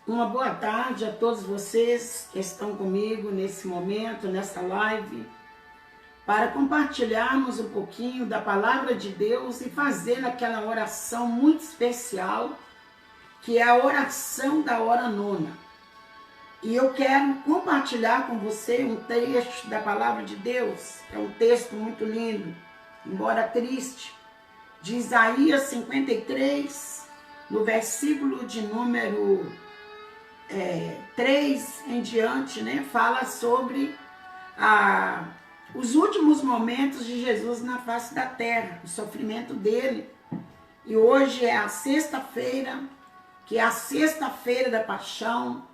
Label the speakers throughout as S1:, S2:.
S1: Uma boa tarde a todos vocês que estão comigo nesse momento, nessa live, para compartilharmos um pouquinho da palavra de Deus e fazer aquela oração muito especial, que é a oração da hora nona. E eu quero compartilhar com você um trecho da palavra de Deus, é um texto muito lindo, embora triste, de Isaías 53, no versículo de número 3 em diante, fala sobre os últimos momentos de Jesus na face da terra, o sofrimento dele. E hoje é a sexta-feira, que é a sexta-feira da paixão.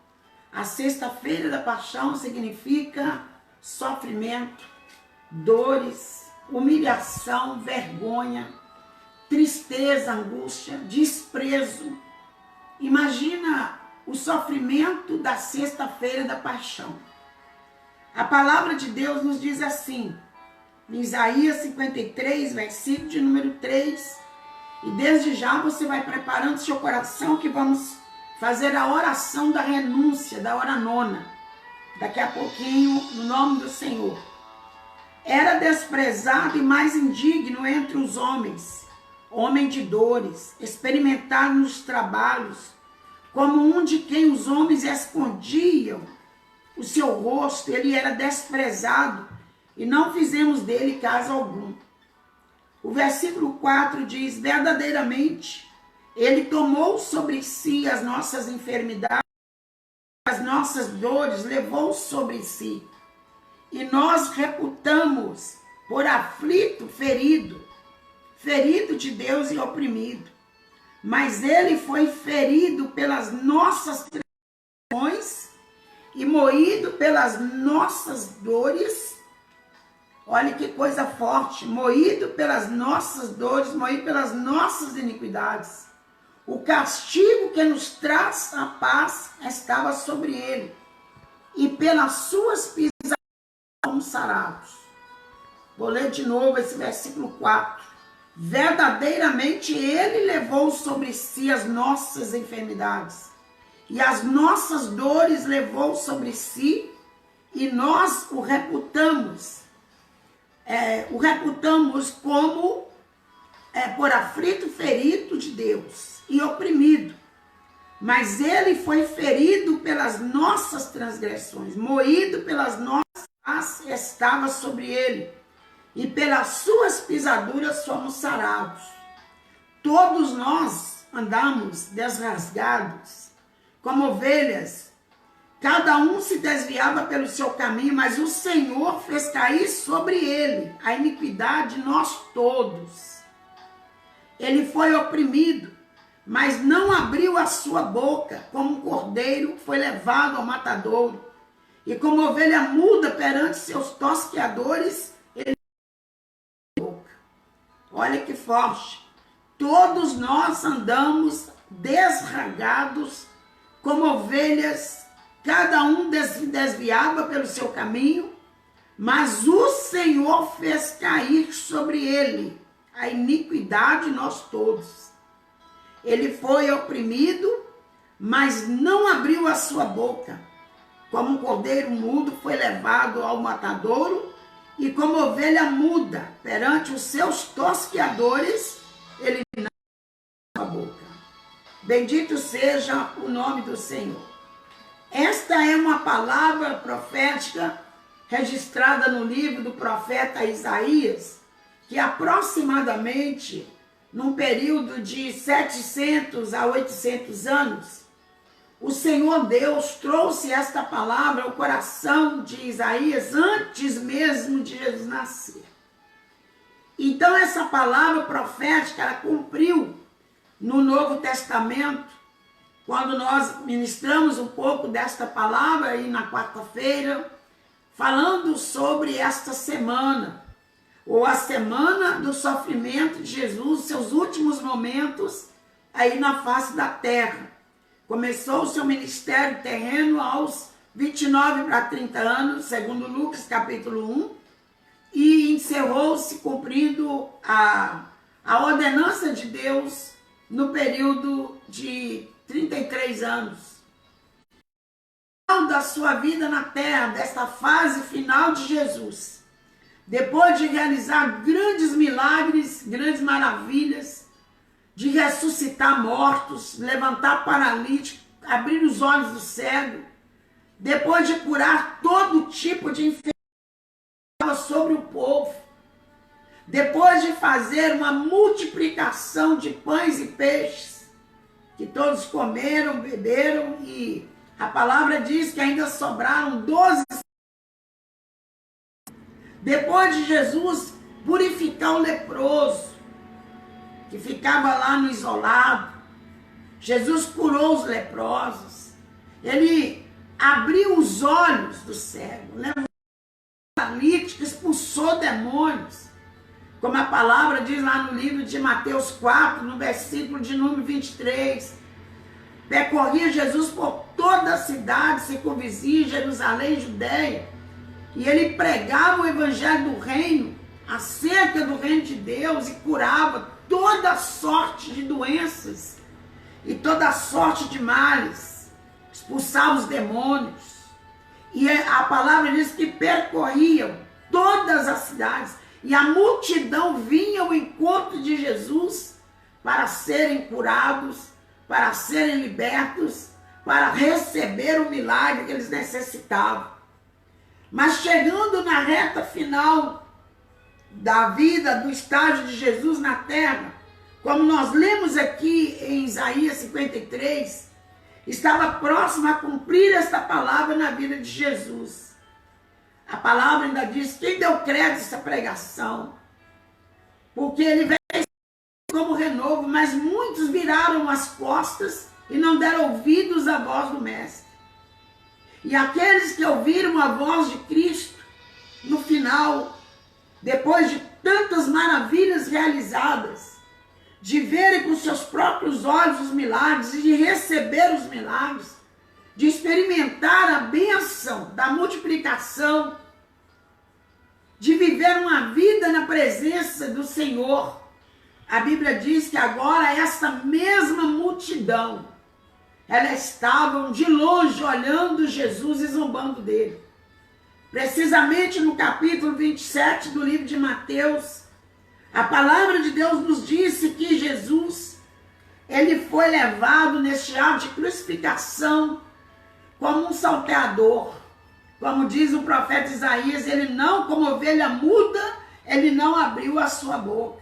S1: A sexta-feira da paixão significa sofrimento, dores, humilhação, vergonha, tristeza, angústia, desprezo. Imagina o sofrimento da sexta-feira da paixão. A palavra de Deus nos diz assim, em Isaías 53, versículo de número 3, e desde já você vai preparando seu coração que vamos fazer a oração da renúncia, da hora nona, daqui a pouquinho, no nome do Senhor. Era desprezado e mais indigno entre os homens, homem de dores, experimentado nos trabalhos, como um de quem os homens escondiam o seu rosto. Ele era desprezado e não fizemos dele caso algum. O versículo 4 diz, verdadeiramente, ele tomou sobre si as nossas enfermidades, as nossas dores, levou sobre si. E nós reputamos por aflito, ferido de Deus e oprimido. Mas ele foi ferido pelas nossas transgressões e moído pelas nossas dores. Olha que coisa forte, moído pelas nossas dores, moído pelas nossas iniquidades. O castigo que nos traz a paz estava sobre ele, e pelas suas pisaduras fomos sarados. Vou ler de novo esse versículo 4. Verdadeiramente ele levou sobre si as nossas enfermidades e as nossas dores levou sobre si, e nós o reputamos como por aflito, ferido de Deus e oprimido. Mas ele foi ferido pelas nossas transgressões, moído pelas nossas, estava sobre ele. E pelas suas pisaduras fomos sarados. Todos nós andamos desrasgados, como ovelhas. Cada um se desviava pelo seu caminho, mas o Senhor fez cair sobre ele a iniquidade de nós todos. Ele foi oprimido, mas não abriu a sua boca. Como um cordeiro foi levado ao matadouro, e como ovelha muda perante seus tosqueadores, olha que forte. Todos nós andamos desragados como ovelhas, cada um desviava pelo seu caminho, mas o Senhor fez cair sobre ele a iniquidade de nós todos. Ele foi oprimido, mas não abriu a sua boca. Como um cordeiro mudo foi levado ao matadouro, e como ovelha muda perante os seus tosqueadores, ele não abriu a boca. Bendito seja o nome do Senhor. Esta é uma palavra profética registrada no livro do profeta Isaías, que aproximadamente, num período de 700 a 800 anos, o Senhor Deus trouxe esta palavra ao coração de Isaías antes mesmo de Jesus nascer. Então essa palavra profética, ela cumpriu no Novo Testamento, quando nós ministramos um pouco desta palavra aí na quarta-feira, falando sobre esta semana, ou a semana do sofrimento de Jesus, seus últimos momentos aí na face da terra. Começou o seu ministério terreno aos 29 para 30 anos, segundo Lucas capítulo 1, e encerrou-se cumprindo a ordenança de Deus no período de 33 anos. da sua vida na terra, desta fase final de Jesus, depois de realizar grandes milagres, grandes maravilhas, de ressuscitar mortos, levantar paralíticos, abrir os olhos do cego, depois de curar todo tipo de enfermidade sobre o povo, depois de fazer uma multiplicação de pães e peixes, que todos comeram, beberam, e a palavra diz que ainda sobraram 12. Depois de Jesus purificar o leproso, que ficava lá no isolado, Jesus curou os leprosos, ele abriu os olhos do cego, levou o paralítico, expulsou demônios, como a palavra diz lá no livro de Mateus 4, no versículo de número 23, percorria Jesus por toda a cidade, circunvizinha, Jerusalém, Judeia, e ele pregava o evangelho do reino, acerca do reino de Deus, e curava toda sorte de doenças e toda sorte de males, expulsava os demônios. E a palavra diz que percorriam todas as cidades, e a multidão vinha ao encontro de Jesus para serem curados, para serem libertos, para receber o milagre que eles necessitavam. Mas chegando na reta final da vida, do estágio de Jesus na terra, como nós lemos aqui em Isaías 53, estava próximo a cumprir esta palavra na vida de Jesus. A palavra ainda diz: quem deu crédito a essa pregação? Porque ele veio como renovo, mas muitos viraram as costas e não deram ouvidos à voz do Mestre. E aqueles que ouviram a voz de Cristo, no final, depois de tantas maravilhas realizadas, de verem com seus próprios olhos os milagres e de receber os milagres, de experimentar a bênção da multiplicação, de viver uma vida na presença do Senhor, a Bíblia diz que agora essa mesma multidão, elas estavam de longe olhando Jesus e zombando dele. Precisamente no capítulo 27 do livro de Mateus, a palavra de Deus nos disse que Jesus, ele foi levado neste ato de crucificação como um salteador. Como diz o profeta Isaías, ele não, como ovelha muda, ele não abriu a sua boca.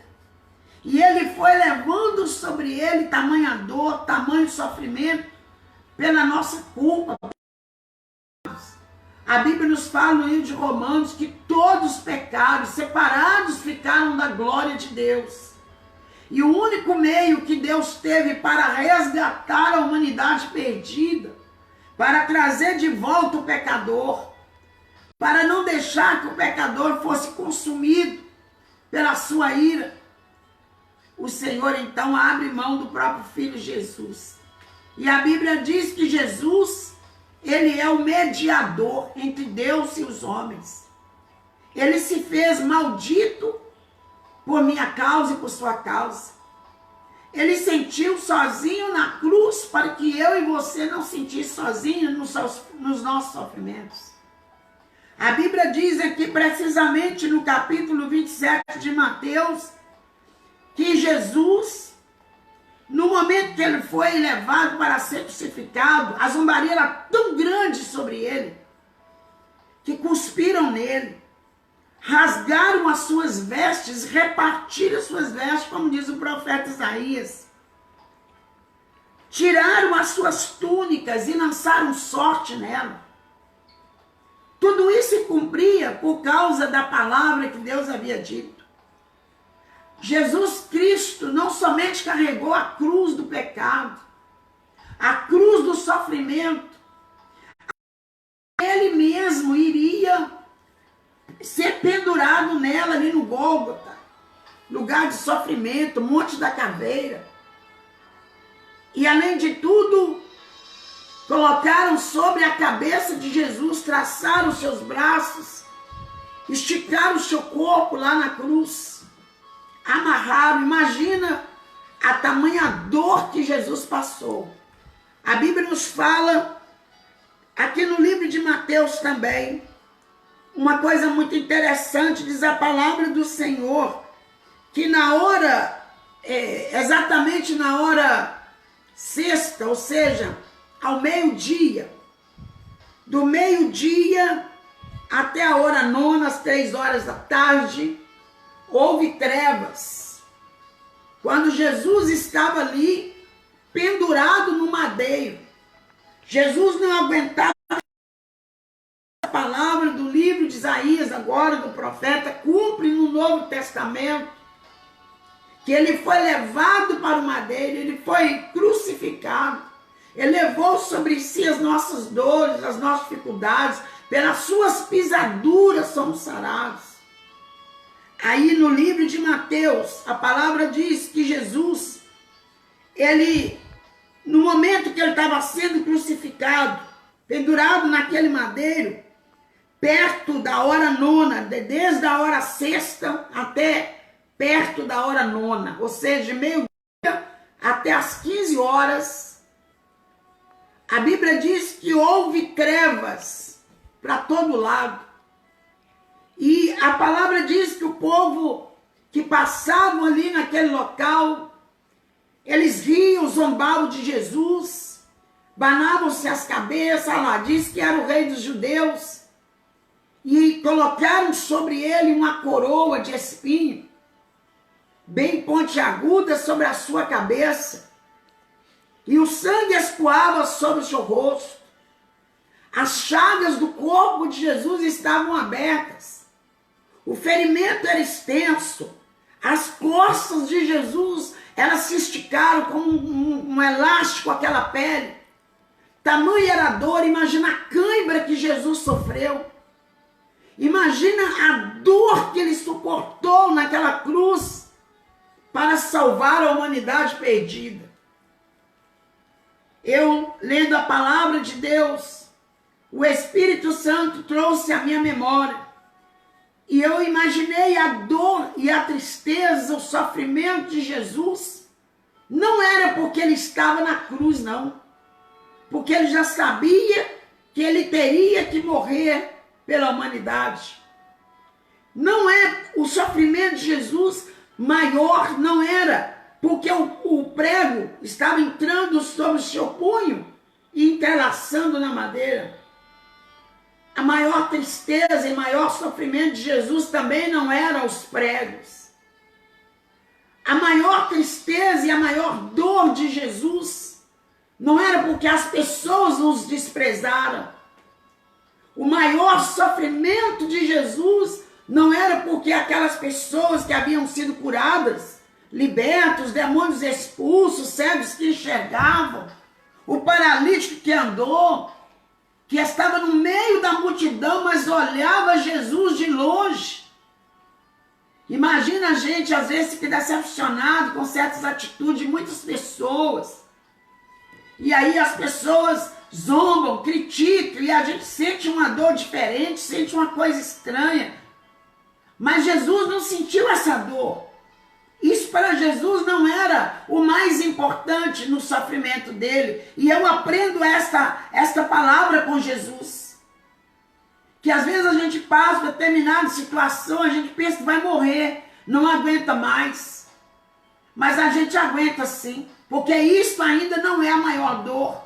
S1: E ele foi levando sobre ele tamanha dor, tamanho sofrimento, pela nossa culpa. A Bíblia nos fala no livro de Romanos que todos pecaram, separados ficaram da glória de Deus. E o único meio que Deus teve para resgatar a humanidade perdida, para trazer de volta o pecador, para não deixar que o pecador fosse consumido pela sua ira, o Senhor então abre mão do próprio Filho Jesus. E a Bíblia diz que Jesus, ele é o mediador entre Deus e os homens. Ele se fez maldito por minha causa e por sua causa. Ele sentiu sozinho na cruz para que eu e você não sentisse sozinho nos nossos sofrimentos. A Bíblia diz aqui precisamente no capítulo 27 de Mateus, que Jesus, no momento que ele foi levado para ser crucificado, a zombaria era tão grande sobre ele, que cuspiram nele, rasgaram as suas vestes, repartiram as suas vestes, como diz o profeta Isaías. Tiraram as suas túnicas e lançaram sorte nela. Tudo isso se cumpria por causa da palavra que Deus havia dito. Jesus Cristo não somente carregou a cruz do pecado, a cruz do sofrimento, ele mesmo iria ser pendurado nela ali no Gólgota, lugar de sofrimento, Monte da Caveira. E além de tudo, colocaram sobre a cabeça de Jesus, traçaram os seus braços, esticaram o seu corpo lá na cruz, amarraram. Imagina a tamanha dor que Jesus passou. A Bíblia nos fala Aqui no livro de Mateus também, uma coisa muito interessante, diz a palavra do Senhor, que na hora, exatamente na hora sexta, ou seja, ao meio-dia, do meio-dia até a hora nona, às 3 horas da tarde, houve trevas. Quando Jesus estava ali, pendurado no madeiro, Jesus não aguentava. A palavra do livro de Isaías, agora do profeta, cumpre no Novo Testamento, que ele foi levado para o madeiro, ele foi crucificado, ele levou sobre si as nossas dores, as nossas dificuldades, pelas suas pisaduras somos sarados. Aí no livro de Mateus, a palavra diz que Jesus, no momento que ele estava sendo crucificado, pendurado naquele madeiro, perto da hora nona, desde a hora sexta até perto da hora nona, ou seja, meio-dia até as 15 horas, a Bíblia diz que houve trevas para todo lado. E a palavra diz que o povo que passavam ali naquele local, eles riam, zombavam de Jesus, banavam-se as cabeças, lá diz que era o rei dos judeus, e colocaram sobre ele uma coroa de espinho, bem pontiaguda sobre a sua cabeça, e o sangue escoava sobre o seu rosto. As chagas do corpo de Jesus estavam abertas, o ferimento era extenso, as costas de Jesus, elas se esticaram como um elástico, aquela pele. Tamanha era a dor, imagina a cãibra que Jesus sofreu. Imagina a dor que ele suportou naquela cruz para salvar a humanidade perdida. Eu, lendo a palavra de Deus, o Espírito Santo trouxe à minha memória. E eu imaginei a dor e a tristeza, o sofrimento de Jesus. Não era porque ele estava na cruz, não. Porque ele já sabia que ele teria que morrer pela humanidade. Não é o sofrimento de Jesus maior, não era porque o prego estava entrando sobre o seu punho e entrelaçando na madeira. A maior tristeza e maior sofrimento de Jesus também não eram os pregos. A maior tristeza e a maior dor de Jesus não era porque as pessoas os desprezaram. O maior sofrimento de Jesus não era porque aquelas pessoas que haviam sido curadas, libertos, demônios expulsos, cegos que enxergavam, o paralítico que andou, que estava no meio da multidão, mas olhava Jesus de longe. Imagina a gente, às vezes, fica decepcionado com certas atitudes de muitas pessoas. E aí as pessoas zombam, criticam, e a gente sente uma dor diferente, sente uma coisa estranha. Mas Jesus não sentiu essa dor. Isso para Jesus não era o mais importante no sofrimento dele. E eu aprendo esta palavra com Jesus. Que às vezes a gente passa por determinada situação, a gente pensa que vai morrer, não aguenta mais. Mas a gente aguenta sim, porque isso ainda não é a maior dor.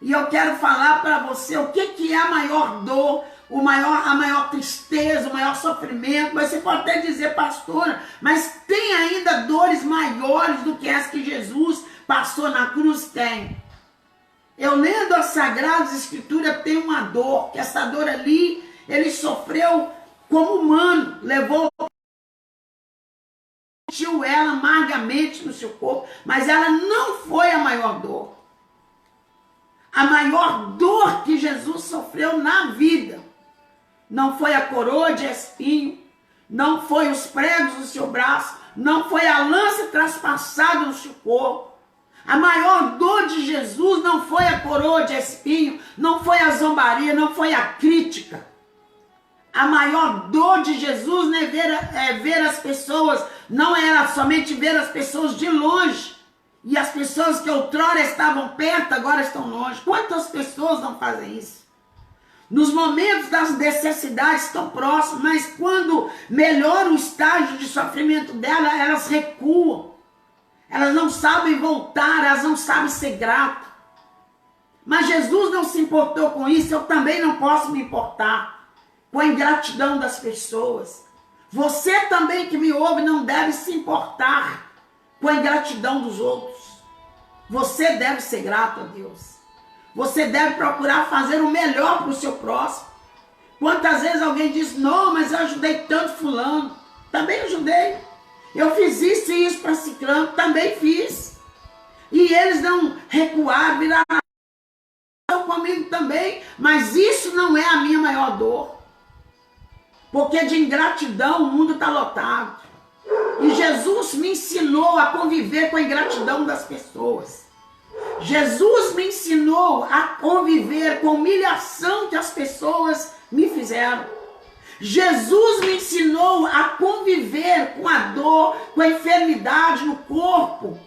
S1: E eu quero falar para você o que é a maior dor, a maior tristeza, o maior sofrimento. Mas você pode até dizer, pastora, mas tem ainda dores maiores do que as que Jesus passou na cruz? Tem. Eu lendo as Sagradas Escrituras, tem uma dor, que essa dor ali, ele sofreu como humano, sentiu ela amargamente no seu corpo, mas ela não foi a maior dor. A maior dor que Jesus sofreu na vida não foi a coroa de espinho, não foi os pregos no seu braço, não foi a lança traspassada no seu corpo. A maior dor de Jesus não foi a coroa de espinho, não foi a zombaria, não foi a crítica. A maior dor de Jesus não é ver as pessoas, não era somente ver as pessoas de longe. E as pessoas que outrora estavam perto, agora estão longe. Quantas pessoas não fazem isso? Nos momentos das necessidades estão próximas, mas quando melhora o estágio de sofrimento dela, elas recuam. Elas não sabem voltar, elas não sabem ser gratas. Mas Jesus não se importou com isso, eu também não posso me importar com a ingratidão das pessoas. Você também que me ouve não deve se importar com a ingratidão dos outros. Você deve ser grato a Deus. Você deve procurar fazer o melhor para o seu próximo. Quantas vezes alguém diz, não, mas eu ajudei tanto fulano. Também ajudei. Eu fiz isso e isso para ciclano, também fiz. E eles não recuaram, viraram comigo também. Mas isso não é a minha maior dor. Porque de ingratidão o mundo está lotado. E Jesus me ensinou a conviver com a ingratidão das pessoas. Jesus me ensinou a conviver com a humilhação que as pessoas me fizeram. Jesus me ensinou a conviver com a dor, com a enfermidade no corpo,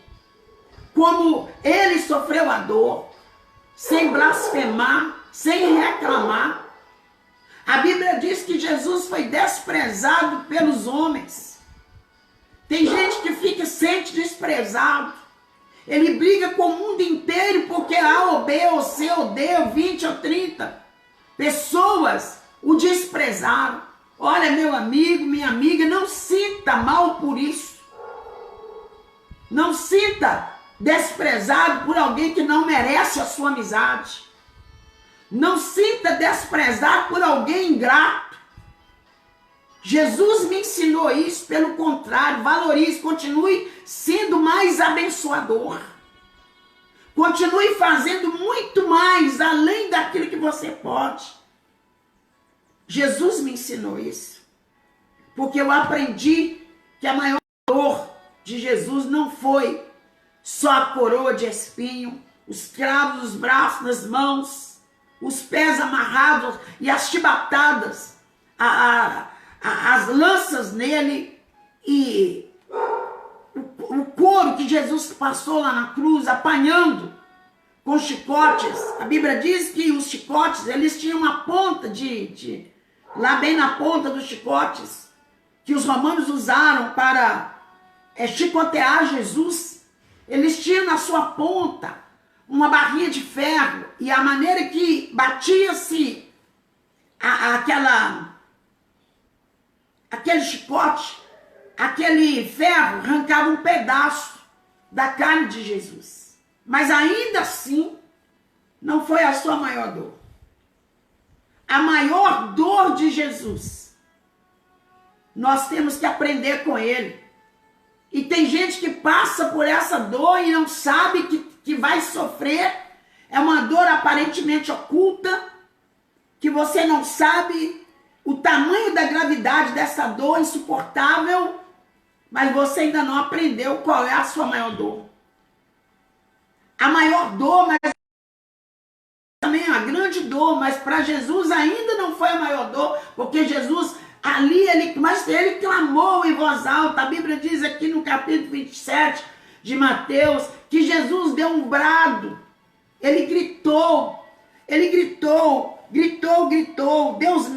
S1: como ele sofreu a dor, sem blasfemar, sem reclamar. A Bíblia diz que Jesus foi desprezado pelos homens. Tem gente que se sente desprezado. Ele briga com o mundo inteiro porque A ou B ou C ou D ou 20 ou 30 pessoas o desprezaram. Olha, meu amigo, minha amiga, não sinta mal por isso. Não sinta desprezado por alguém que não merece a sua amizade. Não sinta desprezado por alguém ingrato. Jesus me ensinou isso, pelo contrário, valorize, continue sendo mais abençoador. Continue fazendo muito mais, além daquilo que você pode. Jesus me ensinou isso, porque eu aprendi que a maior dor de Jesus não foi só a coroa de espinho, os cravos nos braços, nas mãos, os pés amarrados e as chibatadas, as lanças nele e o couro que Jesus passou lá na cruz, apanhando com chicotes. A Bíblia diz que os chicotes, eles tinham uma ponta lá bem na ponta dos chicotes, que os romanos usaram para chicotear Jesus. Eles tinham na sua ponta uma barrinha de ferro, e a maneira que batia-se aquele chicote, aquele ferro arrancava um pedaço da carne de Jesus. Mas ainda assim, não foi a sua maior dor. A maior dor de Jesus, nós temos que aprender com ele. E tem gente que passa por essa dor e não sabe que vai sofrer. É uma dor aparentemente oculta, que você não sabe o tamanho da gravidade dessa dor insuportável, mas você ainda não aprendeu qual é a sua maior dor. A maior dor, mas também é uma grande dor, mas para Jesus ainda não foi a maior dor, porque Jesus ali, ele clamou em voz alta. A Bíblia diz aqui no capítulo 27 de Mateus, que Jesus deu um brado, ele gritou, Deus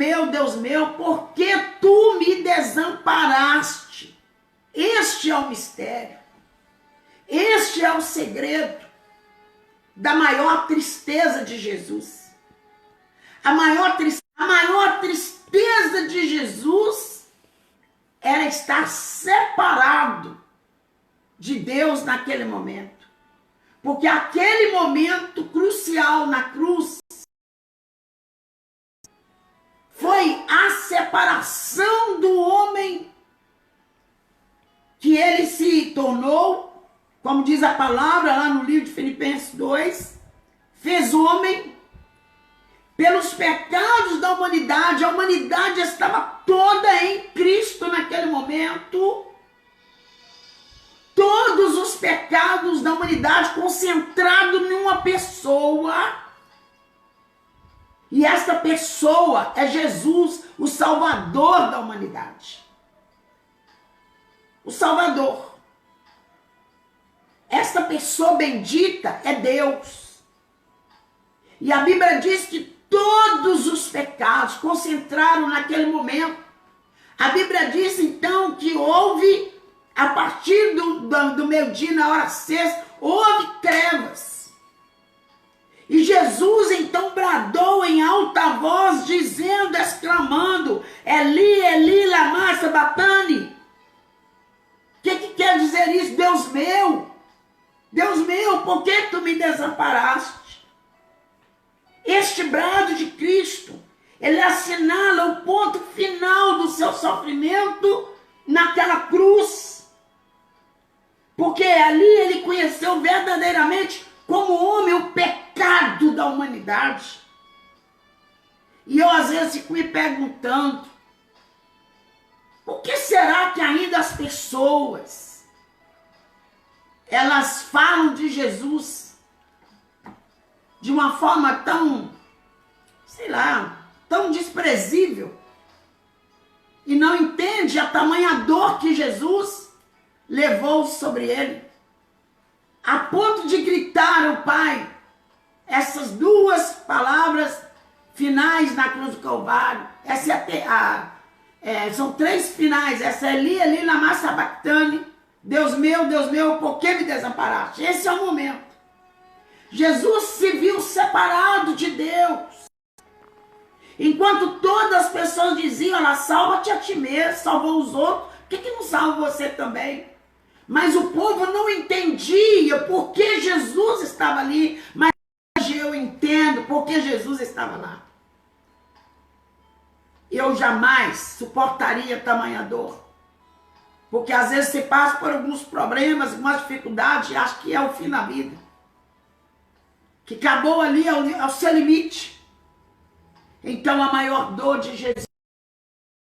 S1: meu, por que tu me desamparaste? Este é o mistério, este é o segredo da maior tristeza de Jesus. A maior tristeza de Jesus era estar separado de Deus naquele momento. Porque aquele momento crucial na cruz foi a separação do homem, que ele se tornou, como diz a palavra lá no livro de Filipenses 2, fez homem pelos pecados da humanidade. A humanidade estava toda em Cristo naquele momento. Todos os pecados da humanidade concentrados em uma pessoa. E esta pessoa é Jesus, o Salvador da humanidade. O Salvador. Esta pessoa bendita é Deus. E a Bíblia diz que todos os pecados concentraram naquele momento. A Bíblia diz então que houve, a partir do meio-dia, na hora sexta, houve trevas. E Jesus então bradou em alta voz, dizendo, exclamando, Eli, Eli, lama sabachthani. O que quer dizer isso? Deus meu, por que tu me desamparaste? Este brado de Cristo, ele assinala o ponto final do seu sofrimento naquela cruz. Porque ali ele conheceu verdadeiramente como homem o pecado da humanidade. E eu às vezes fico me perguntando, por que será que ainda as pessoas, elas falam de Jesus de uma forma tão, sei lá, tão desprezível, e não entende a tamanha dor que Jesus levou sobre ele, a ponto de gritar ao Pai essas duas palavras finais na cruz do Calvário. Essa são três finais. Essa é Eli, Eli, lama sabachthani. Deus meu, por que me desamparaste? Esse é o momento. Jesus se viu separado de Deus. Enquanto todas as pessoas diziam, ela salva-te a ti mesmo, salvou os outros, por que não salva você também? Mas o povo não entendia por que Jesus estava ali, mas hoje eu entendo por que Jesus estava lá. Eu jamais suportaria tamanha dor, porque às vezes você passa por alguns problemas, algumas dificuldades e acha que é o fim da vida, que acabou ali ao seu limite. Então a maior dor de Jesus,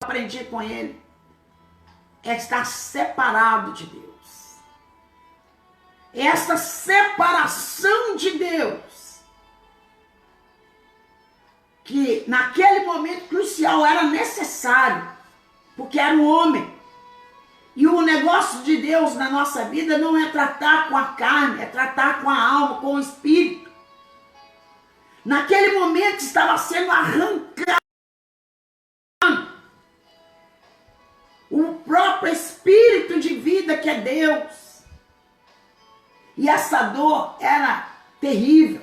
S1: eu aprendi com ele, é estar separado de Deus. Essa separação de Deus, que naquele momento crucial era necessário, porque era um homem. E o negócio de Deus na nossa vida não é tratar com a carne, é tratar com a alma, com o espírito. Naquele momento estava sendo arrancado o próprio espírito de vida que é Deus. E essa dor era terrível.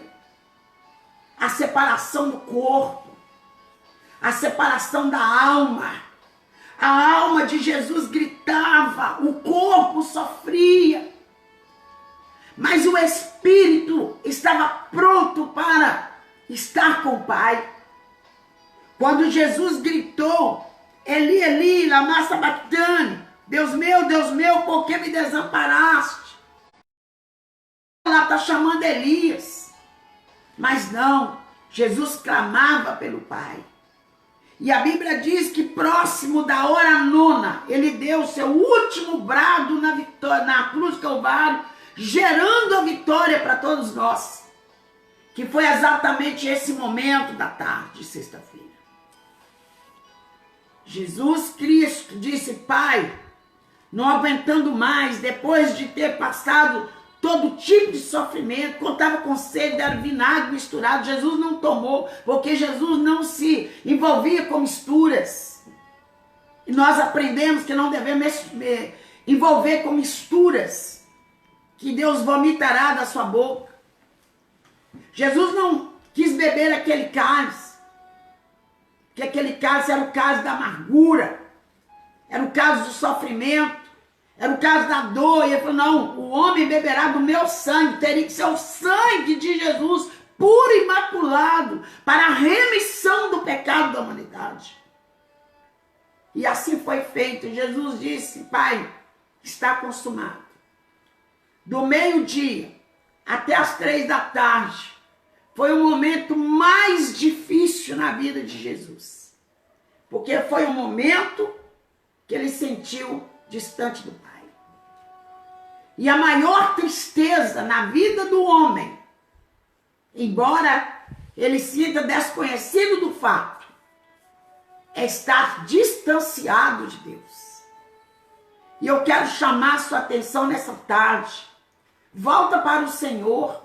S1: A separação do corpo, a separação da alma. A alma de Jesus gritava, o corpo sofria, mas o espírito estava pronto para estar com o Pai. Quando Jesus gritou, Eli, Eli, lama sabachthani, Deus meu, por que me desamparaste? Ela está chamando Elias. Mas não, Jesus clamava pelo Pai. E a Bíblia diz que próximo da hora nona, ele deu o seu último brado na cruz do Calvário, gerando a vitória para todos nós. Que foi exatamente esse momento da tarde, sexta-feira. Jesus Cristo disse, Pai, não aguentando mais, depois de ter passado todo tipo de sofrimento, contava com sede, era vinagre misturado, Jesus não tomou, porque Jesus não se envolvia com misturas. E nós aprendemos que não devemos envolver com misturas, que Deus vomitará da sua boca. Jesus não quis beber aquele cálice, porque aquele cálice era o cálice da amargura, era o cálice do sofrimento, era o caso da dor. E ele falou, não, o homem beberá do meu sangue. Teria que ser o sangue de Jesus, puro e imaculado, para a remissão do pecado da humanidade. E assim foi feito. Jesus disse, Pai, está consumado. Do meio-dia até as 3 da tarde, foi o momento mais difícil na vida de Jesus. Porque foi o momento que ele sentiu distante do Pai. E a maior tristeza na vida do homem, embora ele sinta desconhecido do fato, é estar distanciado de Deus. E eu quero chamar a sua atenção nessa tarde. Volta para o Senhor,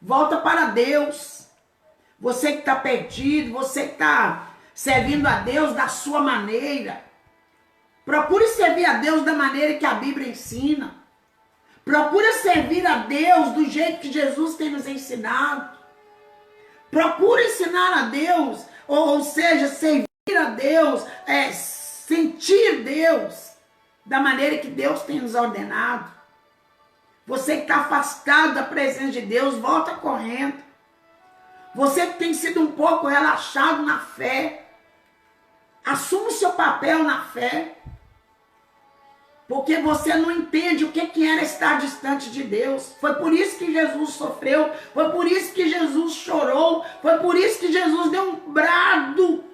S1: volta para Deus, Você que está perdido, você que está servindo a Deus da sua maneira. Procure servir a Deus da maneira que a Bíblia ensina. Procure servir a Deus do jeito que Jesus tem nos ensinado. Procure ensinar a Deus, ou seja, servir a Deus, sentir Deus da maneira que Deus tem nos ordenado. Você que está afastado da presença de Deus, volta correndo. Você que tem sido um pouco relaxado na fé, assuma o seu papel na fé. Porque você não entende o que era estar distante de Deus. Foi por isso que Jesus sofreu, foi por isso que Jesus chorou, foi por isso que Jesus deu um brado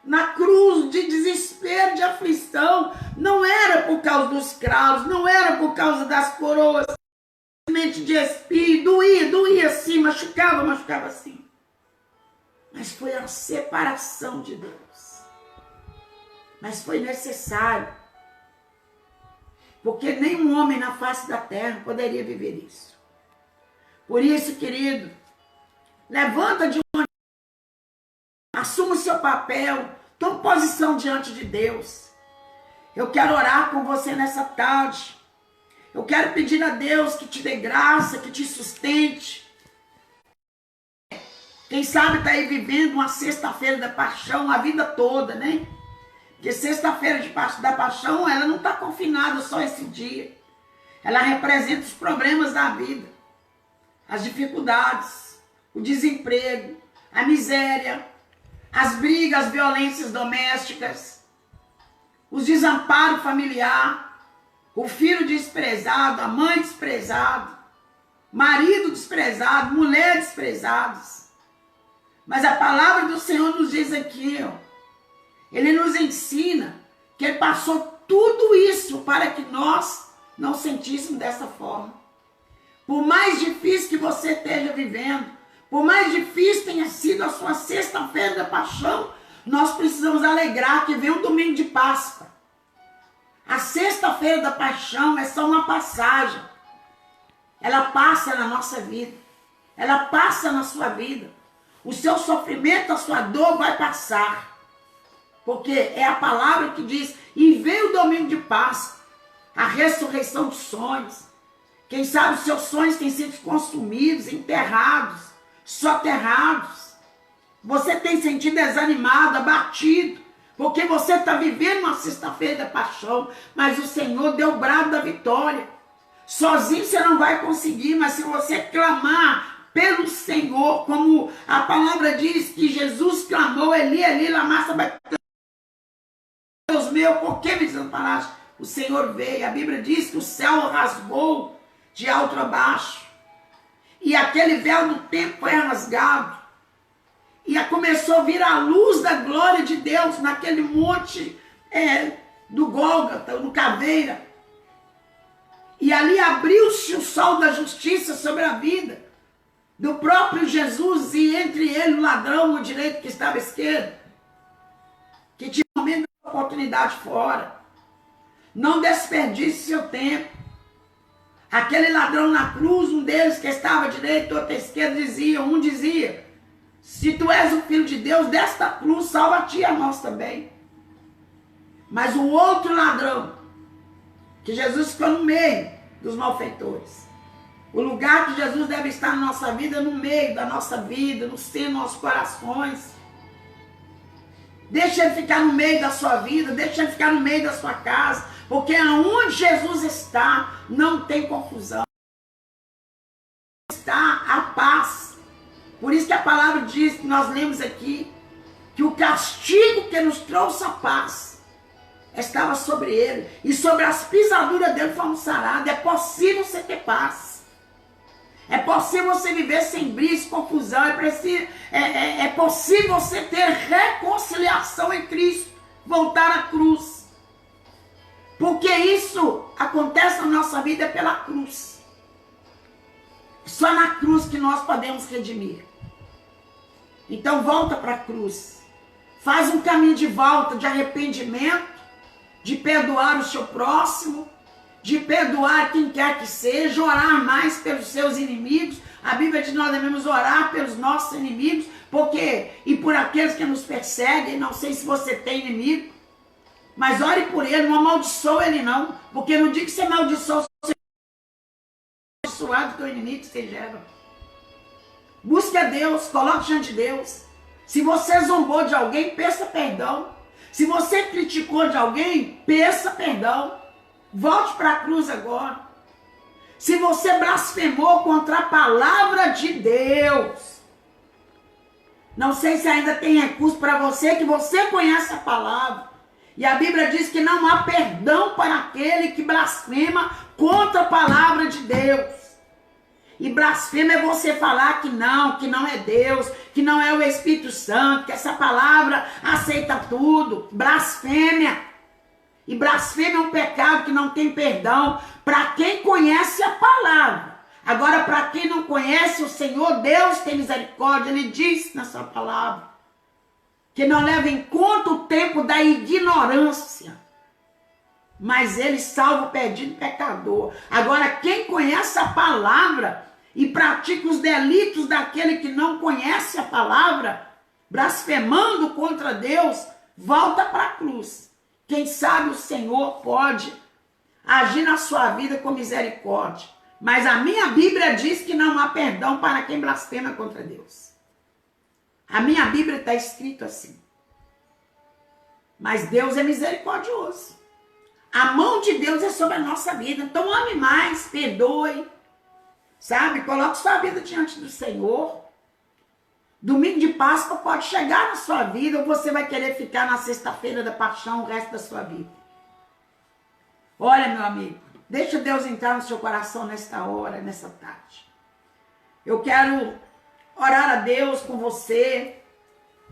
S1: na cruz de desespero, de aflição. Não era por causa dos cravos, não era por causa das coroas, simplesmente de espinho, doía assim, machucava assim. Mas foi a separação de Deus. Mas foi necessário. Porque nenhum homem na face da terra poderia viver isso. Por isso, querido, levanta de onde, assuma o seu papel, tome posição diante de Deus. Eu quero orar com você nessa tarde. Eu quero pedir a Deus que te dê graça, que te sustente. Quem sabe está aí vivendo uma sexta-feira da paixão a vida toda, né? Porque sexta-feira da paixão, ela não está confinada só esse dia. Ela representa os problemas da vida, as dificuldades, o desemprego, a miséria, as brigas, as violências domésticas, os desamparos familiar, o filho desprezado, a mãe desprezada, marido desprezado, mulher desprezadas. Mas a palavra do Senhor nos diz aqui, ó, Ele nos ensina que Ele passou tudo isso para que nós não sentíssemos dessa forma. Por mais difícil que você esteja vivendo, por mais difícil tenha sido a sua sexta-feira da paixão, nós precisamos alegrar que vem um domingo de Páscoa. A sexta-feira da paixão é só uma passagem. Ela passa na nossa vida. Ela passa na sua vida. O seu sofrimento, a sua dor vai passar. Porque é a palavra que diz, e veio o domingo de Páscoa, a ressurreição dos sonhos. Quem sabe os seus sonhos têm sido consumidos, enterrados, soterrados. Você tem sentido desanimado, abatido, porque você está vivendo uma sexta-feira da paixão, mas o Senhor deu o brado da vitória. Sozinho você não vai conseguir, mas se você clamar pelo Senhor, como a palavra diz que Jesus clamou, Eli, lama sabachthani, Deus meu, por que me desamparaste? O Senhor veio. A Bíblia diz que o céu rasgou de alto a baixo. E aquele véu do tempo foi rasgado. E começou a vir a luz da glória de Deus naquele monte do Gólgota, no Caveira. E ali abriu-se o sol da justiça sobre a vida do próprio Jesus, e entre ele o ladrão, o direito que estava à esquerda, que tinha um momento de oportunidade fora. Não desperdice seu tempo. Aquele ladrão na cruz, um deles que estava à direita, outro à esquerda, um dizia, se tu és o Filho de Deus, desta cruz, salva-te a nós também. Mas o outro ladrão, que Jesus ficou no meio dos malfeitores. O lugar que Jesus deve estar na nossa vida, no meio da nossa vida, no centro dos nossos corações. Deixa ele ficar no meio da sua vida, deixa ele ficar no meio da sua casa, porque aonde Jesus está, não tem confusão. Está a paz. Por isso que a palavra diz, que nós lemos aqui, que o castigo que nos trouxe a paz estava sobre ele, e sobre as pisaduras dele fomos sarados. É possível você ter paz. É possível você viver sem briga, confusão. É possível você ter reconciliação em Cristo. Voltar à cruz. Porque isso acontece na nossa vida pela cruz. Só na cruz que nós podemos redimir. Então volta para a cruz. Faz um caminho de volta, de arrependimento, de perdoar o seu próximo, de perdoar quem quer que seja, orar mais pelos seus inimigos. A Bíblia diz que nós devemos orar pelos nossos inimigos, Porque, e por aqueles que nos perseguem, não sei se você tem inimigo, mas ore por ele, não amaldiçoe ele não, porque no dia que você amaldiçoa, você é amaldiçoado do inimigo que você gera. Busque a Deus, coloque diante de Deus. Se você zombou de alguém, peça perdão. Se você criticou de alguém, peça perdão. Volte para a cruz agora. Se você blasfemou contra a palavra de Deus, não sei se ainda tem recurso para você, que você conhece a palavra. E a Bíblia diz que não há perdão para aquele que blasfema contra a palavra de Deus. E blasfema é você falar que não é Deus, que não é o Espírito Santo, que essa palavra aceita tudo. Blasfêmia. E blasfêmia é um pecado que não tem perdão para quem conhece a palavra. Agora, para quem não conhece, o Senhor Deus tem misericórdia. Ele diz na sua palavra que não leva em conta o tempo da ignorância, mas ele salva o perdido pecador. Agora, quem conhece a palavra e pratica os delitos daquele que não conhece a palavra, blasfemando contra Deus, volta para a cruz. Quem sabe o Senhor pode agir na sua vida com misericórdia. Mas a minha Bíblia diz que não há perdão para quem blasfema contra Deus. A minha Bíblia está escrito assim. Mas Deus é misericordioso. A mão de Deus é sobre a nossa vida. Então ame mais, perdoe. Sabe? Coloque sua vida diante do Senhor. Domingo de Páscoa pode chegar na sua vida ou você vai querer ficar na sexta-feira da paixão o resto da sua vida. Olha, meu amigo, deixa Deus entrar no seu coração nesta hora, nessa tarde. Eu quero orar a Deus com você.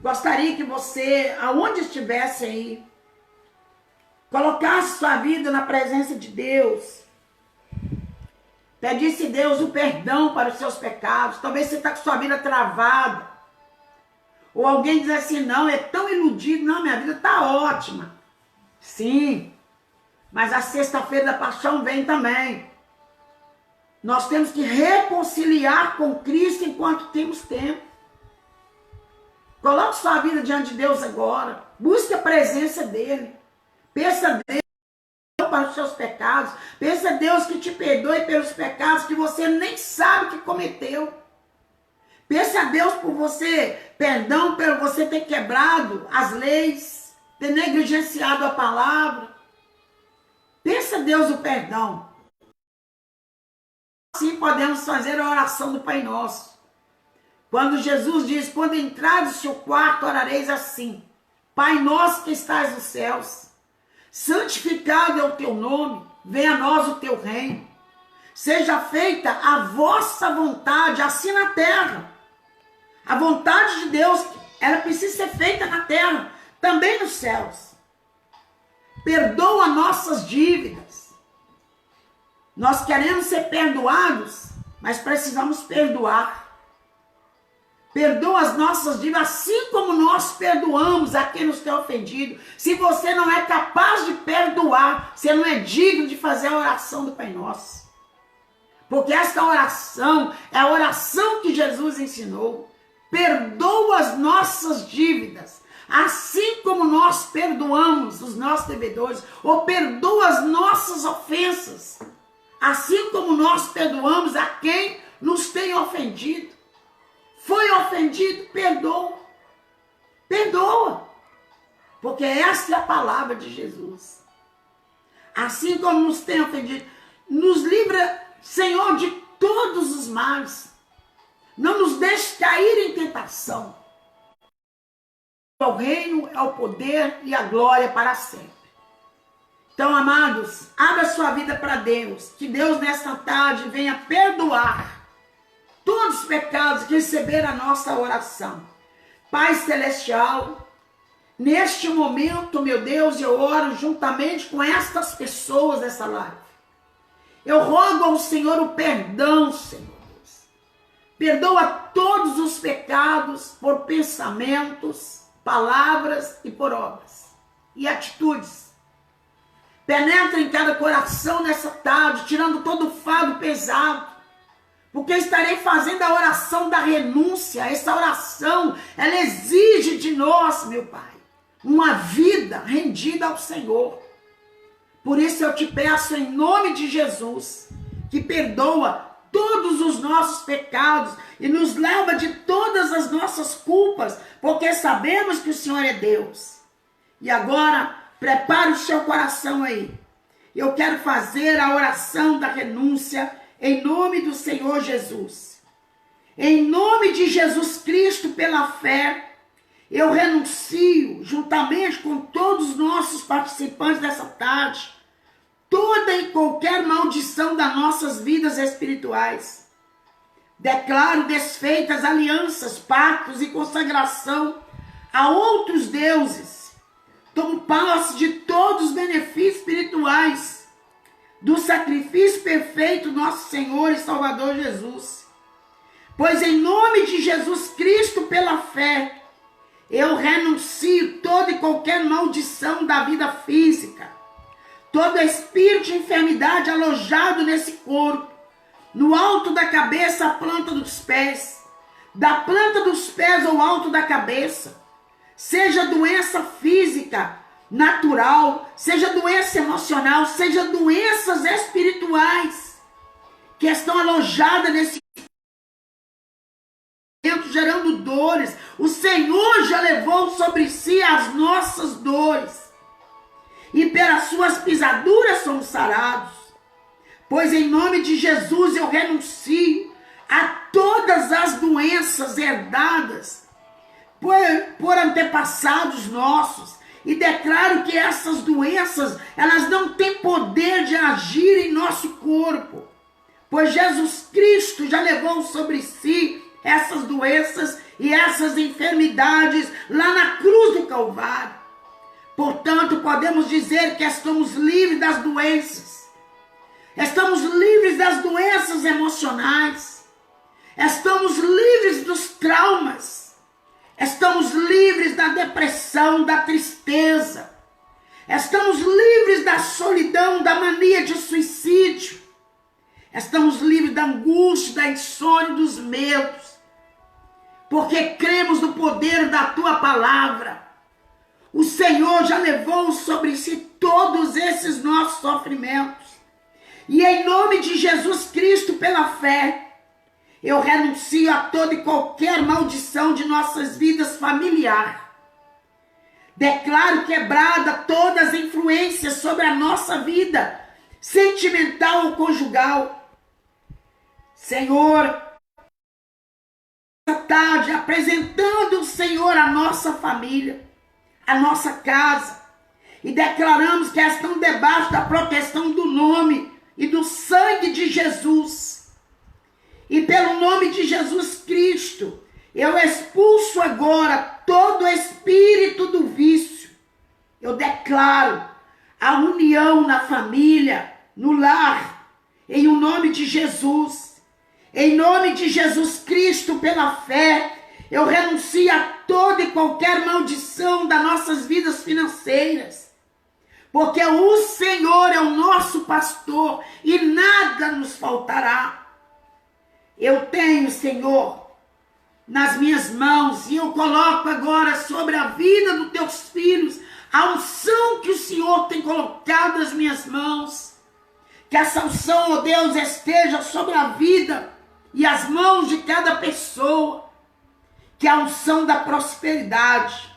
S1: Gostaria que você, aonde estivesse aí, colocasse sua vida na presença de Deus. Pedisse a Deus o perdão para os seus pecados. Talvez você está com sua vida travada. Ou alguém diz assim, não, é tão iludido. Não, minha vida está ótima. Sim, mas a sexta-feira da paixão vem também. Nós temos que reconciliar com Cristo enquanto temos tempo. Coloque sua vida diante de Deus agora. Busque a presença dEle. Peça a Deus para os seus pecados. Peça a Deus que te perdoe pelos pecados que você nem sabe que cometeu. Peça a Deus por você, perdão pelo você ter quebrado as leis, ter negligenciado a palavra. Peça a Deus o perdão. Assim podemos fazer a oração do Pai Nosso. Quando Jesus diz, quando entrar no seu quarto, orareis assim. Pai nosso que estás nos céus, santificado é o teu nome, venha a nós o teu reino. Seja feita a vossa vontade, assim na terra. A vontade de Deus, ela precisa ser feita na terra, também nos céus. Perdoa nossas dívidas. Nós queremos ser perdoados, mas precisamos perdoar. Perdoa as nossas dívidas, assim como nós perdoamos a quem nos tem ofendido. Se você não é capaz de perdoar, você não é digno de fazer a oração do Pai Nosso. Porque essa oração é a oração que Jesus ensinou. Perdoa as nossas dívidas, assim como nós perdoamos os nossos devedores, ou perdoa as nossas ofensas, assim como nós perdoamos a quem nos tem ofendido. Foi ofendido, perdoa. Perdoa. Porque essa é a palavra de Jesus. Assim como nos tem ofendido, nos livra, Senhor, de todos os males. Não nos deixe cair em tentação. O reino é o poder e a glória para sempre. Então, amados, abra sua vida para Deus. Que Deus, nesta tarde, venha perdoar todos os pecados que receberam a nossa oração. Pai Celestial, neste momento, meu Deus, eu oro juntamente com estas pessoas dessa live. Eu rogo ao Senhor o perdão, Senhor. Perdoa todos os pecados por pensamentos, palavras e por obras e atitudes. Penetra em cada coração nessa tarde, tirando todo o fardo pesado. porque estarei fazendo a oração da renúncia. Essa oração, ela exige de nós, meu Pai, uma vida rendida ao Senhor. Por isso eu te peço em nome de Jesus, que perdoa todos os nossos pecados e nos lava de todas as nossas culpas, porque sabemos que o Senhor é Deus. E agora, prepare o seu coração aí. Eu quero fazer a oração da renúncia em nome do Senhor Jesus. Em nome de Jesus Cristo, pela fé, eu renuncio, juntamente com todos os nossos participantes dessa tarde, toda e qualquer maldição das nossas vidas espirituais. Declaro desfeitas alianças, pactos e consagração a outros deuses. Tomo posse de todos os benefícios espirituais do sacrifício perfeito do nosso Senhor e Salvador Jesus. Pois em nome de Jesus Cristo, pela fé, eu renuncio toda e qualquer maldição da vida física, todo espírito de enfermidade alojado nesse corpo, no alto da cabeça à planta dos pés, da planta dos pés ao alto da cabeça, seja doença física, natural, seja doença emocional, seja doenças espirituais que estão alojadas nesse corpo, gerando dores. O Senhor já levou sobre si as nossas dores, e pelas suas pisaduras somos sarados. Pois em nome de Jesus eu renuncio a todas as doenças herdadas por antepassados nossos, e declaro que essas doenças, elas não têm poder de agir em nosso corpo, pois Jesus Cristo já levou sobre si essas doenças e essas enfermidades lá na cruz do Calvário. Portanto, podemos dizer que estamos livres das doenças. Estamos livres das doenças emocionais. Estamos livres dos traumas. Estamos livres da depressão, da tristeza. Estamos livres da solidão, da mania de suicídio. Estamos livres da angústia, da insônia, dos medos. Porque cremos no poder da tua palavra. O Senhor já levou sobre si todos esses nossos sofrimentos. E em nome de Jesus Cristo, pela fé, eu renuncio a toda e qualquer maldição de nossas vidas familiares. Declaro quebrada todas as influências sobre a nossa vida sentimental ou conjugal. Senhor, esta tarde, apresentando o Senhor a nossa família, a nossa casa, e declaramos que estão debaixo da proteção do nome e do sangue de Jesus. E pelo nome de Jesus Cristo, eu expulso agora todo espírito do vício. Eu declaro a união na família, no lar, em o nome de Jesus. Em nome de Jesus Cristo, pela fé, eu renuncio a toda e qualquer maldição das nossas vidas financeiras. Porque o Senhor é o nosso pastor e nada nos faltará. Eu tenho, Senhor, nas minhas mãos, e eu coloco agora sobre a vida dos teus filhos a unção que o Senhor tem colocado nas minhas mãos. Que essa unção, ó Deus, esteja sobre a vida e as mãos de cada pessoa. Que a unção da prosperidade.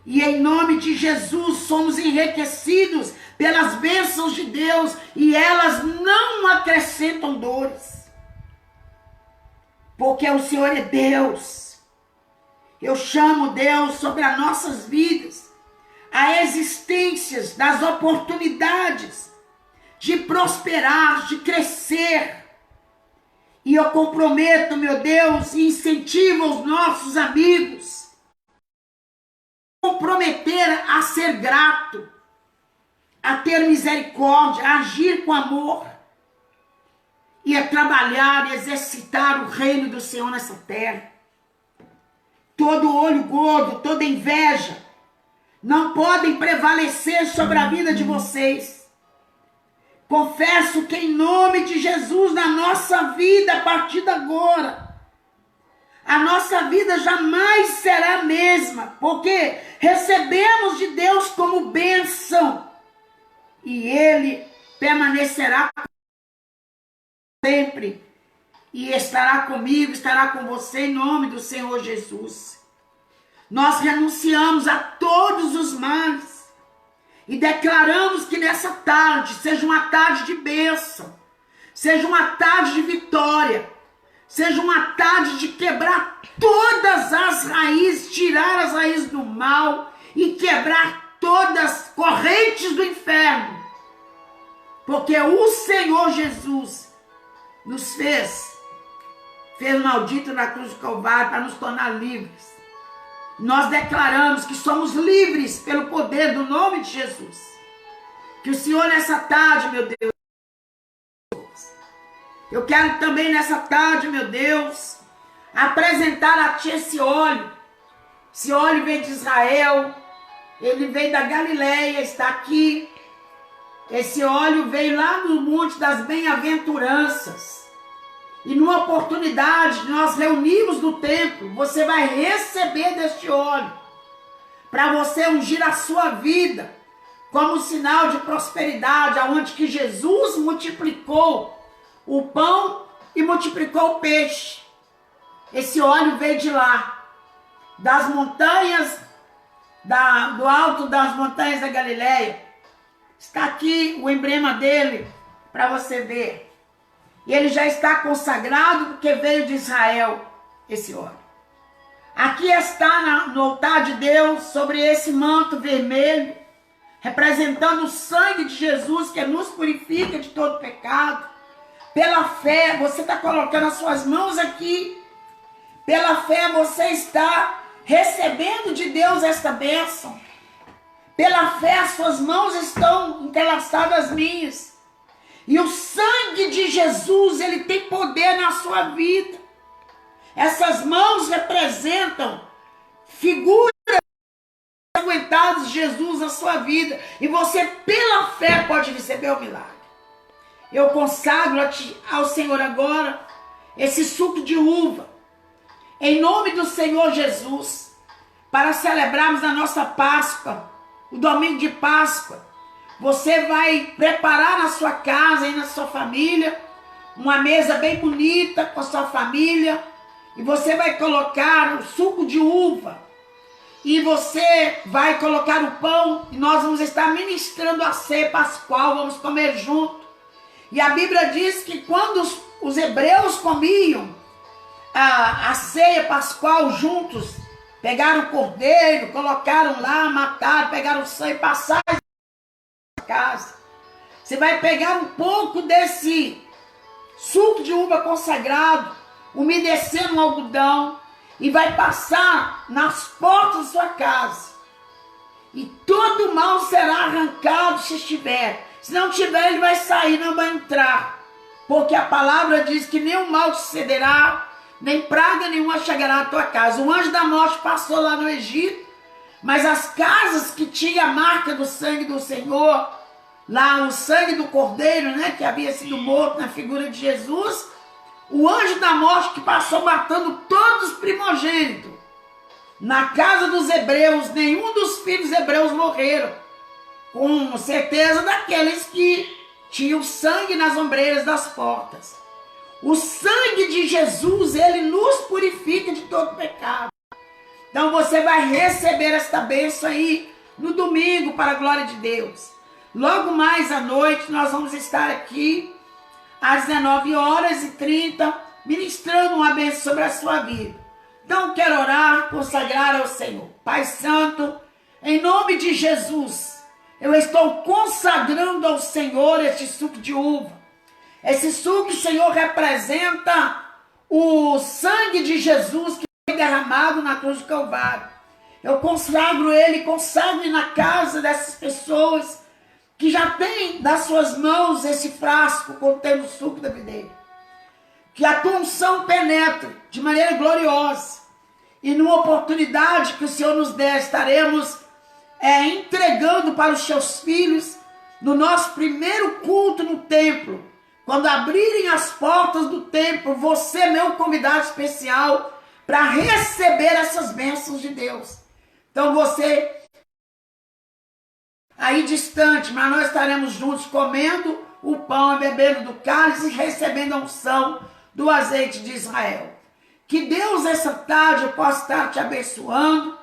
S1: E em nome de Jesus somos enriquecidos pelas bênçãos de Deus, e elas não acrescentam dores. Porque o Senhor é Deus. Eu chamo Deus sobre as nossas vidas a existências das oportunidades de prosperar, de crescer. E eu comprometo, meu Deus, e incentivo os nossos amigos comprometer a ser grato, a ter misericórdia, a agir com amor e a trabalhar e exercitar o reino do Senhor nessa terra. Todo olho gordo, toda inveja não podem prevalecer sobre a vida de vocês. Confesso que em nome de Jesus, na nossa vida, a partir de agora, a nossa vida jamais será a mesma, porque recebemos de Deus como bênção, e Ele permanecerá sempre, e estará comigo, estará com você, em nome do Senhor Jesus. Nós renunciamos a todos os males, e declaramos que nessa tarde seja uma tarde de bênção, seja uma tarde de vitória, seja uma tarde de quebrar todas as raízes, tirar as raízes do mal e quebrar todas as correntes do inferno. Porque o Senhor Jesus nos fez maldito na cruz do Calvário para nos tornar livres. Nós declaramos que somos livres pelo poder do nome de Jesus. Que o Senhor nessa tarde, meu Deus, eu quero também nessa tarde, meu Deus, apresentar a Ti esse óleo. Esse óleo vem de Israel, ele veio da Galileia, está aqui. Esse óleo veio lá no Monte das Bem-aventuranças. E numa oportunidade de nós reunirmos no templo, você vai receber deste óleo, para você ungir a sua vida, como sinal de prosperidade, aonde que Jesus multiplicou o pão e multiplicou o peixe. Esse óleo veio de lá, das montanhas, do alto das montanhas da Galileia. Está aqui o emblema dele, para você ver. E ele já está consagrado, porque veio de Israel, esse óleo. Aqui está no altar de Deus, sobre esse manto vermelho, representando o sangue de Jesus, que nos purifica de todo pecado. Pela fé, você está colocando as suas mãos aqui. Pela fé, você está recebendo de Deus esta bênção. Pela fé, as suas mãos estão entrelaçadas às minhas. E o sangue de Jesus, ele tem poder na sua vida. Essas mãos representam figuras aguentadas de Jesus na sua vida. E você, pela fé, pode receber o milagre. Eu consagro ao Senhor agora esse suco de uva, em nome do Senhor Jesus, para celebrarmos a nossa Páscoa, o domingo de Páscoa. Você vai preparar na sua casa e na sua família uma mesa bem bonita com a sua família, e você vai colocar o suco de uva, e você vai colocar o pão, e nós vamos estar ministrando a ceia pascual, vamos comer junto. E a Bíblia diz que quando os hebreus comiam a ceia pascual juntos, pegaram o cordeiro, colocaram lá, mataram, pegaram o sangue e passaram na casa. Você vai pegar um pouco desse suco de uva consagrado, umedecer no algodão e vai passar nas portas da sua casa. E todo mal será arrancado se estiver. Se não tiver, ele vai sair, não vai entrar. Porque a palavra diz que nenhum mal te sucederá, nem praga nenhuma chegará à tua casa. O anjo da morte passou lá no Egito, mas as casas que tinha a marca do sangue do Senhor, lá o sangue do cordeiro, né, que havia sido morto na figura de Jesus, o anjo da morte que passou matando todos os primogênitos. Na casa dos hebreus, nenhum dos filhos hebreus morreram, com certeza daqueles que tinham sangue nas ombreiras das portas. O sangue de Jesus, ele nos purifica de todo pecado. Então você vai receber esta bênção aí no domingo, para a glória de Deus. Logo mais à noite nós vamos estar aqui às 19h30 ministrando uma bênção sobre a sua vida. Então quero orar, consagrar ao Senhor. Pai Santo, em nome de Jesus, eu estou consagrando ao Senhor este suco de uva. Esse suco, Senhor, representa o sangue de Jesus que foi derramado na cruz do Calvário. Eu consagro ele na casa dessas pessoas que já têm nas suas mãos esse frasco contendo o suco da videira. Que a tua unção penetre de maneira gloriosa. E numa oportunidade que o Senhor nos der, estaremos entregando para os seus filhos no nosso primeiro culto no templo, quando abrirem as portas do templo, você é meu convidado especial para receber essas bênçãos de Deus. Então você aí distante, mas nós estaremos juntos comendo o pão e bebendo do cálice e recebendo a unção do azeite de Israel. Que Deus essa tarde possa estar te abençoando.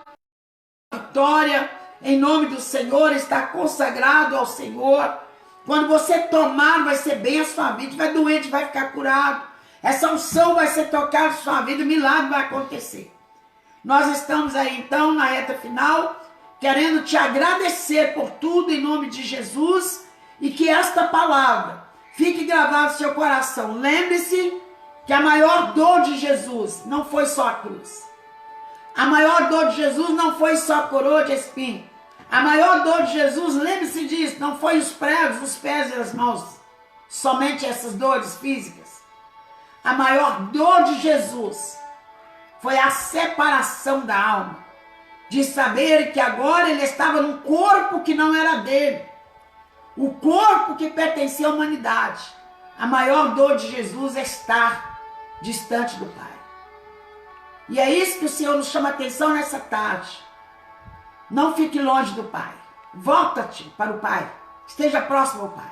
S1: Vitória, em nome do Senhor, está consagrado ao Senhor. Quando você tomar, vai ser bem a sua vida. Se estiver doente, vai ficar curado. Essa unção vai ser tocada na sua vida, milagre vai acontecer. Nós estamos aí então na reta final, querendo te agradecer por tudo em nome de Jesus e que esta palavra fique gravada no seu coração. Lembre-se que a maior dor de Jesus não foi só a cruz. A maior dor de Jesus não foi só a coroa de espinho. A maior dor de Jesus, lembre-se disso, não foi os pregos, os pés e as mãos, somente essas dores físicas. A maior dor de Jesus foi a separação da alma, de saber que agora ele estava num corpo que não era dele, o corpo que pertencia à humanidade. A maior dor de Jesus é estar distante do Pai. E é isso que o Senhor nos chama a atenção nessa tarde. Não fique longe do Pai. Volta-te para o Pai. Esteja próximo ao Pai.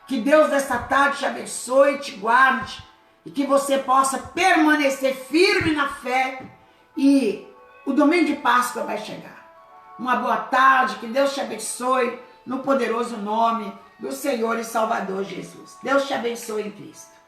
S1: Que Deus nessa tarde te abençoe, te guarde e que você possa permanecer firme na fé e o domingo de Páscoa vai chegar. Uma boa tarde, que Deus te abençoe no poderoso nome do Senhor e Salvador Jesus. Deus te abençoe em Cristo.